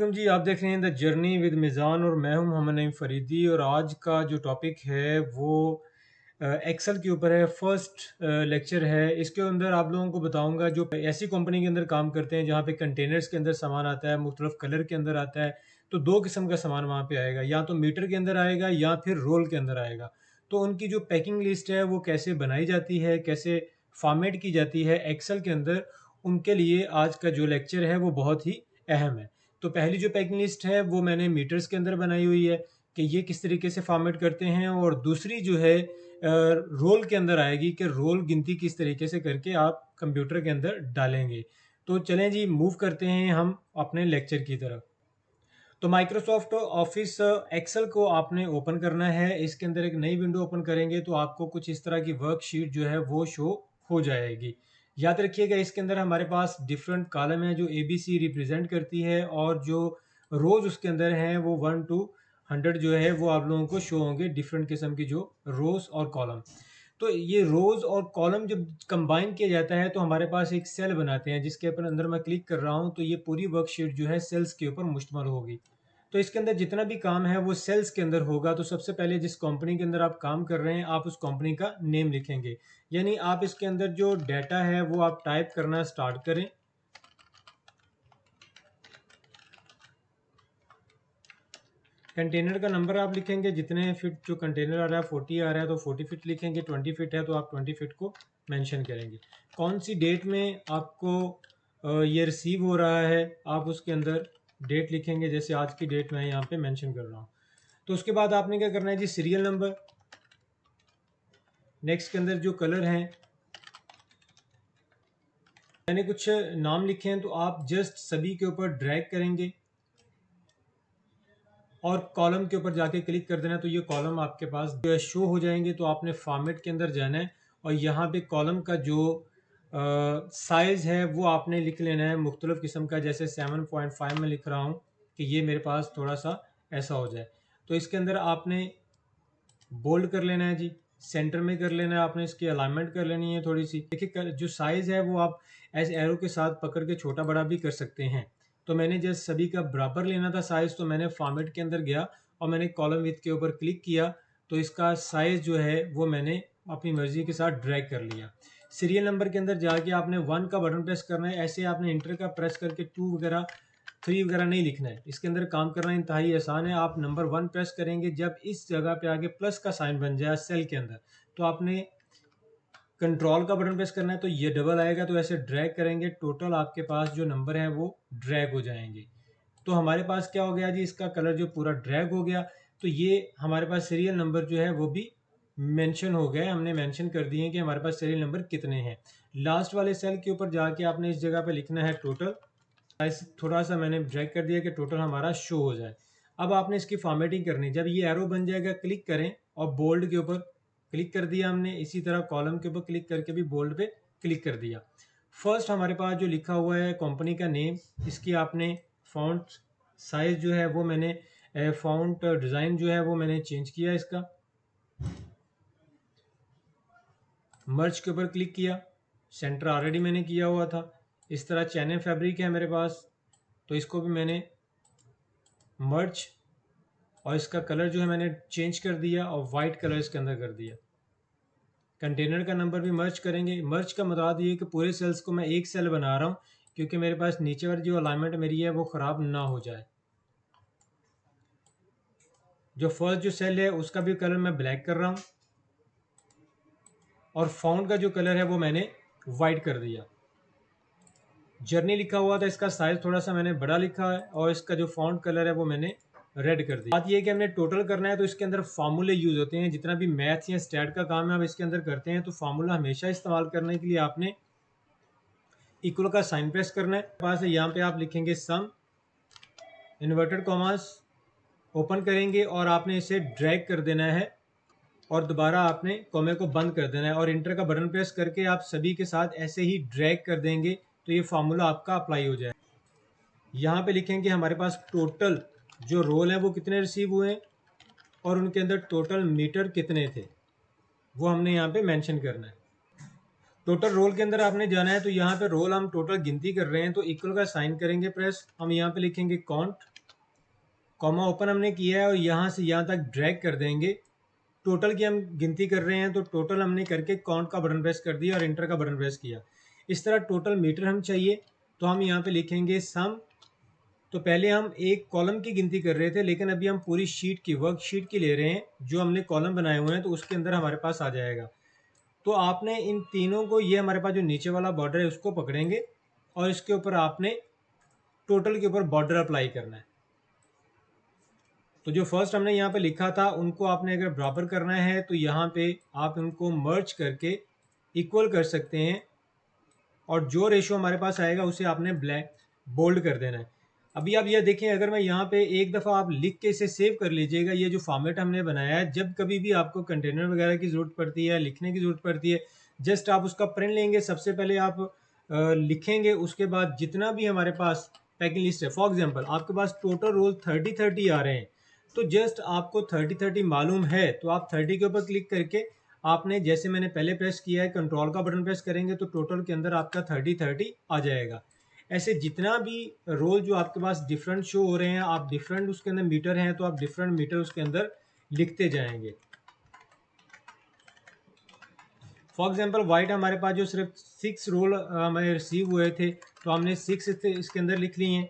वालेकुम जी। आप देख रहे हैं द जर्नी विद मिज़ान और मैं हूं मोहम्मद नईम फरीदी। और आज का जो टॉपिक है वो एक्सेल के ऊपर है। फर्स्ट लेक्चर है। इसके अंदर आप लोगों को बताऊंगा जो ऐसी कंपनी के अंदर काम करते हैं जहां पे कंटेनर्स के अंदर सामान आता है, मुख्तलिफ कलर के अंदर आता है। तो दो किस्म का सामान वहां पे आएगा, या तो मीटर के अंदर आएगा या फिर रोल के अंदर आएगा। तो उनकी जो पैकिंग लिस्ट है वो कैसे बनाई जाती है, कैसे फॉर्मेट की जाती है एक्सेल के अंदर, उनके लिए आज का जो लेक्चर है वो बहुत ही अहम है। तो पहली जो पैकिंग लिस्ट है वो मैंने मीटर्स के अंदर बनाई हुई है कि ये किस तरीके से फॉर्मेट करते हैं, और दूसरी जो है रोल के अंदर आएगी कि रोल गिनती किस तरीके से करके आप कंप्यूटर के अंदर डालेंगे। तो चलें जी, मूव करते हैं हम अपने लेक्चर की तरफ। तो माइक्रोसॉफ्ट ऑफिस एक्सेल को आपने ओपन करना है। इसके अंदर एक नई विंडो ओपन करेंगे तो आपको कुछ इस तरह की वर्कशीट जो है वो शो हो जाएगी। याद रखिएगा इसके अंदर हमारे पास डिफरेंट कॉलम है जो ABC रिप्रेजेंट करती है, और जो रोज उसके अंदर हैं वो 1 to 100 जो है वो आप लोगों को शो होंगे, डिफरेंट किस्म की जो रोज और कॉलम। तो ये रोज और कॉलम जब कंबाइन किया जाता है तो हमारे पास एक सेल बनाते हैं, जिसके ऊपर अंदर मैं क्लिक कर रहा हूँ तो ये पूरी वर्कशीट जो है सेल्स के ऊपर मुश्तमल होगी। तो इसके अंदर जितना भी काम है वो सेल्स के अंदर होगा। तो सबसे पहले जिस कंपनी के अंदर आप काम कर रहे हैं आप उस कंपनी का नेम लिखेंगे, यानी आप इसके अंदर जो डाटा है वो आप टाइप करना स्टार्ट करें। कंटेनर का नंबर आप लिखेंगे, जितने फिट जो कंटेनर आ रहा है 40 आ रहा है तो 40 फिट लिखेंगे, 20 फिट है तो आप 20 फिट को मेंशन करेंगे। कौन सी डेट में आपको ये रिसीव हो रहा है आप उसके अंदर डेट लिखेंगे, जैसे आज की डेट मैं यहाँ पे मेंशन कर रहा हूँ। तो उसके बाद आपने क्या करना है जी, सीरियल नंबर। नेक्स्ट के अंदर जो कलर हैं, मैंने कुछ नाम लिखे हैं तो आप जस्ट सभी के ऊपर ड्रैग करेंगे और कॉलम के ऊपर जाके क्लिक कर देना, तो ये कॉलम आपके पास जो है शो हो जाएंगे। तो आपने फॉर्मेट के अंदर जाना है और यहाँ पे कॉलम का जो साइज़ है वो आपने लिख लेना है मुख्तलिफ किस्म का, जैसे 7.5 में लिख रहा हूँ कि ये मेरे पास थोड़ा सा ऐसा हो जाए। तो इसके अंदर आपने बोल्ड कर लेना है जी, सेंटर में कर लेना है, आपने इसकी अलाइनमेंट कर लेनी है थोड़ी सी। देखिए जो साइज़ है वो आप ऐसे एरो के साथ पकड़ के छोटा बड़ा भी कर सकते हैं। तो मैंने जस्ट सभी का बराबर लेना था साइज़, तो मैंने फॉर्मेट के अंदर गया और मैंने कॉलम विथ के ऊपर क्लिक किया, तो इसका साइज़ जो है वो मैंने अपनी मर्ज़ी के साथ ड्रैग कर लिया। सीरियल नंबर के अंदर जाके आपने 1 का बटन प्रेस करना है। ऐसे आपने इंटर का प्रेस करके 2 वगैरह 3 वगैरह नहीं लिखना है। इसके अंदर काम करना इंतहाई आसान है। आप नंबर 1 प्रेस करेंगे, जब इस जगह पे आगे प्लस का साइन बन जाए सेल के अंदर तो आपने कंट्रोल का बटन प्रेस करना है, तो ये डबल आएगा, तो ऐसे ड्रैग करेंगे, टोटल आपके पास जो नंबर है वो ड्रैग हो जाएंगे। तो हमारे पास क्या हो गया जी, इसका कलर जो पूरा ड्रैग हो गया। तो ये हमारे पास सीरियल नंबर जो है वो भी मेंशन हो गया। हमने मेंशन कर दिए कि हमारे पास सीरियल नंबर कितने हैं। लास्ट वाले सेल के ऊपर जाके आपने इस जगह पे लिखना है टोटल। थोड़ा सा मैंने ड्रैग कर दिया कि टोटल हमारा शो हो जाए। अब आपने इसकी फॉर्मेटिंग करनी। जब ये एरो बन जाएगा क्लिक करें और बोल्ड के ऊपर क्लिक कर दिया हमने। इसी तरह कॉलम के ऊपर क्लिक करके भी बोल्ड पे क्लिक कर दिया। फर्स्ट हमारे पास जो लिखा हुआ है कंपनी का नेम, इसकी आपने फॉन्ट साइज जो है वो मैंने फॉन्ट डिज़ाइन जो है वो मैंने चेंज किया। इसका मर्ज के ऊपर क्लिक किया, सेंटर ऑलरेडी मैंने किया हुआ था। इस तरह चैनल फैब्रिक है मेरे पास, तो इसको भी मैंने मर्ज, और इसका कलर जो है मैंने चेंज कर दिया और वाइट कलर इसके अंदर कर दिया। कंटेनर का नंबर भी मर्ज करेंगे। मर्ज का मतलब ये कि पूरे सेल्स को मैं एक सेल बना रहा हूँ, क्योंकि मेरे पास नीचे वाली जो अलाइनमेंट मेरी है वो ख़राब ना हो जाए। जो फर्स्ट जो सेल है उसका भी कलर मैं ब्लैक कर रहा हूँ, और फाउंड का जो कलर है वो मैंने वाइट कर दिया। जर्नी लिखा हुआ था, इसका साइज थोड़ा सा मैंने बड़ा लिखा है, और इसका जो फॉन्ट कलर है वो मैंने रेड कर दिया। बात ये है कि हमने टोटल करना है तो इसके अंदर फार्मूले यूज होते हैं। जितना भी मैथ्स या स्टैट का काम है आप इसके अंदर करते हैं, तो फार्मूला हमेशा इस्तेमाल करने के लिए आपने इक्वल का साइन प्रेस करना है। पास है यहाँ पे आप लिखेंगे सम, इन्वर्टेड कॉमास ओपन करेंगे और आपने इसे ड्रैग कर देना है, और दोबारा आपने कॉमे को बंद कर देना है, और इंटर का बटन प्रेस करके आप सभी के साथ ऐसे ही ड्रैग कर देंगे तो ये फार्मूला आपका अप्लाई हो जाए। यहाँ पे लिखेंगे हमारे पास टोटल जो रोल है वो कितने रिसीव हुए हैं, और उनके अंदर टोटल मीटर कितने थे वो हमने यहाँ पे मेंशन करना है। टोटल रोल के अंदर आपने जाना है, तो यहाँ पे रोल हम टोटल गिनती कर रहे हैं तो इक्वल का साइन करेंगे प्रेस। हम यहाँ पे लिखेंगे काउंट, कॉमा ओपन हमने किया है और यहाँ से यहाँ तक ड्रैग कर देंगे। टोटल की हम गिनती कर रहे हैं तो टोटल हमने करके काउंट का बटन प्रेस कर दिया और इंटर का बटन प्रेस किया। इस तरह टोटल मीटर हम चाहिए तो हम यहाँ पे लिखेंगे सम। तो पहले हम एक कॉलम की गिनती कर रहे थे, लेकिन अभी हम पूरी शीट की वर्कशीट की ले रहे हैं, जो हमने कॉलम बनाए हुए हैं तो उसके अंदर हमारे पास आ जाएगा। तो आपने इन तीनों को, ये हमारे पास जो नीचे वाला बॉर्डर है उसको पकड़ेंगे और इसके ऊपर आपने टोटल के ऊपर बॉर्डर अप्लाई करना है। तो जो फर्स्ट हमने यहाँ पे लिखा था उनको आपने अगर बराबर करना है तो यहाँ पे आप उनको मर्ज करके इक्वल कर सकते हैं और जो रेशो हमारे पास आएगा उसे आपने ब्लैक बोल्ड कर देना है। अभी आप यह देखें, अगर मैं यहाँ पे एक दफ़ा आप लिख के इसे सेव कर लीजिएगा, ये जो फॉर्मेट हमने बनाया है, जब कभी भी आपको कंटेनर वगैरह की ज़रूरत पड़ती है, लिखने की ज़रूरत पड़ती है, जस्ट आप उसका प्रिंट लेंगे। सबसे पहले आप लिखेंगे, उसके बाद जितना भी हमारे पास पैकिंग लिस्ट है, फॉर एग्जांपल आपके पास टोटल रोल 30 आ रहे हैं, तो जस्ट आपको 30 मालूम है तो आप 30 के ऊपर क्लिक करके आपने, जैसे मैंने पहले प्रेस किया है, कंट्रोल का बटन प्रेस करेंगे तो टोटल के अंदर आपका 30 आ जाएगा। ऐसे जितना भी रोल जो आपके पास डिफरेंट शो हो रहे हैं, आप डिफरेंट उसके अंदर मीटर हैं तो आप डिफरेंट मीटर उसके अंदर लिखते जाएंगे। फॉर एग्जांपल वाइट हमारे पास जो सिर्फ 6 रोल हमें रिसीव हुए थे तो हमने 6 इसके अंदर लिख लिए हैं।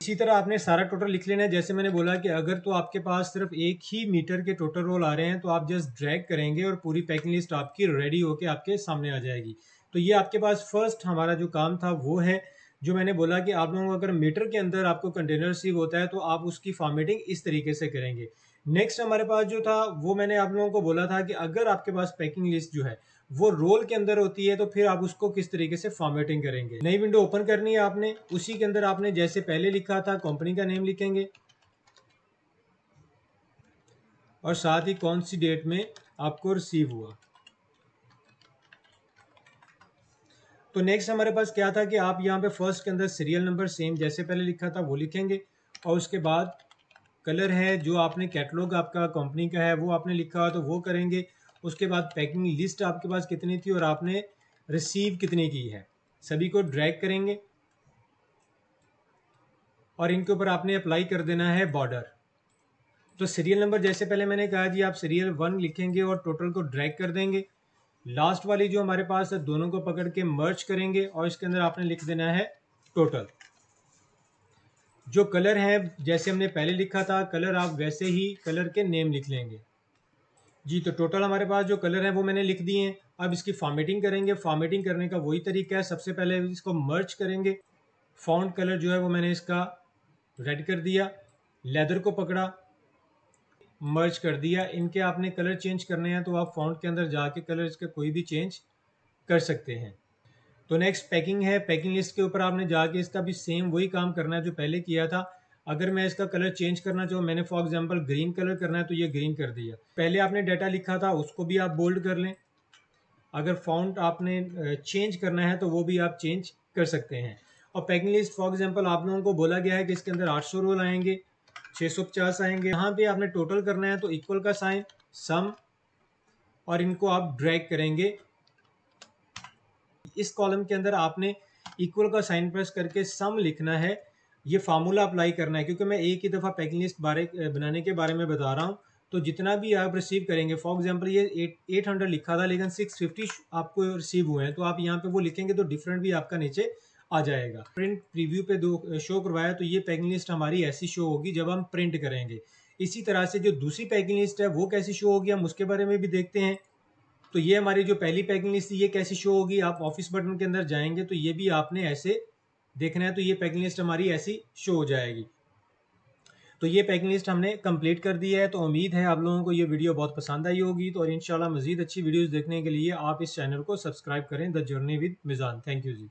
इसी तरह आपने सारा टोटल लिख लेना है। जैसे मैंने बोला कि अगर तो आपके पास सिर्फ एक ही मीटर के टोटल रोल आ रहे हैं तो आप जस्ट ड्रैग करेंगे और पूरी पैकिंग लिस्ट आपकी रेडी होके आपके सामने आ जाएगी। तो ये आपके पास फर्स्ट हमारा जो काम था वो है, जो मैंने बोला कि आप लोगों को अगर मीटर के अंदर आपको कंटेनर रिसीव होता है तो आप उसकी फॉर्मेटिंग इस तरीके से करेंगे। नेक्स्ट हमारे पास जो था वो मैंने आप लोगों को बोला था कि अगर आपके पास पैकिंग लिस्ट जो है वो रोल के अंदर होती है तो फिर आप उसको किस तरीके से फॉर्मेटिंग करेंगे। नई विंडो ओपन करनी है आपने, उसी के अंदर आपने जैसे पहले लिखा था कंपनी का नेम लिखेंगे और साथ ही कौन सी डेट में आपको रिसीव हुआ। तो नेक्स्ट हमारे पास क्या था कि आप यहाँ पे फर्स्ट के अंदर सीरियल नंबर सेम जैसे पहले लिखा था वो लिखेंगे और उसके बाद कलर है जो आपने कैटलॉग आपका कंपनी का है वो आपने लिखा हुआ तो वो करेंगे। उसके बाद पैकिंग लिस्ट आपके पास कितनी थी और आपने रिसीव कितनी की है, सभी को ड्रैग करेंगे और इनके ऊपर आपने अप्लाई कर देना है बॉर्डर। तो सीरियल नंबर जैसे पहले मैंने कहा जी, आप सीरियल 1 लिखेंगे और टोटल को ड्रैग कर देंगे। लास्ट वाली जो हमारे पास है दोनों को पकड़ के मर्ज करेंगे और इसके अंदर आपने लिख देना है टोटल। जो कलर है जैसे हमने पहले लिखा था कलर, आप वैसे ही कलर के नेम लिख लेंगे जी। तो टोटल हमारे पास जो कलर है वो मैंने लिख दिए हैं। अब इसकी फॉर्मेटिंग करेंगे। फॉर्मेटिंग करने का वही तरीका है, सबसे पहले इसको मर्ज करेंगे। फॉन्ट कलर जो है वो मैंने इसका रेड कर दिया, लेदर को पकड़ा, मर्ज कर दिया। इनके आपने कलर चेंज करने हैं तो आप फॉन्ट के अंदर जाके कलर इसके कोई भी चेंज कर सकते हैं। तो नेक्स्ट पैकिंग है। पैकिंग लिस्ट के ऊपर आपने जाके इसका भी सेम वही काम करना है जो पहले किया था। अगर मैं इसका कलर चेंज करना चाहूँ, मैंने फॉर एग्जांपल ग्रीन कलर करना है तो ये ग्रीन कर दिया। पहले आपने डाटा लिखा था उसको भी आप बोल्ड कर लें। अगर फॉन्ट आपने चेंज करना है तो वो भी आप चेंज कर सकते हैं। और पैकिंग लिस्ट फॉर एग्जांपल आप लोगों को बोला गया है कि इसके अंदर 800 रोल आएंगे, 650 आएंगे। यहाँ पे आपने टोटल करना है तो इक्वल का साइन, सम, और इनको आप ड्रैग करेंगे। इस कॉलम के अंदर आपने इक्वल का साइन प्रेस करके सम लिखना है, ये फार्मूला अप्लाई करना है। क्योंकि मैं एक ही दफ़ा पैकिंग लिस्ट बनाने के बारे में बता रहा हूँ, तो जितना भी आप रिसीव करेंगे, फॉर एग्जांपल ये 800 लिखा था लेकिन 650 आपको रिसीव हुए हैं, तो आप यहाँ पे वो लिखेंगे तो डिफरेंट भी आपका नीचे आ जाएगा। प्रिंट प्रीव्यू पे दो शो करवाया तो ये पैकिंग लिस्ट हमारी ऐसी शो होगी जब हम प्रिंट करेंगे। इसी तरह से जो दूसरी पैकिंग लिस्ट है वो कैसी शो होगी हम उसके बारे में भी देखते हैं। तो ये हमारी जो पहली पैकिंग लिस्ट थी ये कैसी शो होगी, आप ऑफिस बटन के अंदर जाएंगे तो ये भी आपने ऐसे देखना है। तो ये पैकिंग लिस्ट हमारी ऐसी शो हो जाएगी। तो ये पैकिंग लिस्ट हमने कंप्लीट कर दी है। तो उम्मीद है आप लोगों को ये वीडियो बहुत पसंद आई होगी। तो और इंशाल्लाह मज़ीद अच्छी वीडियोस देखने के लिए आप इस चैनल को सब्सक्राइब करें, the journey with Mizan. Thank you ji.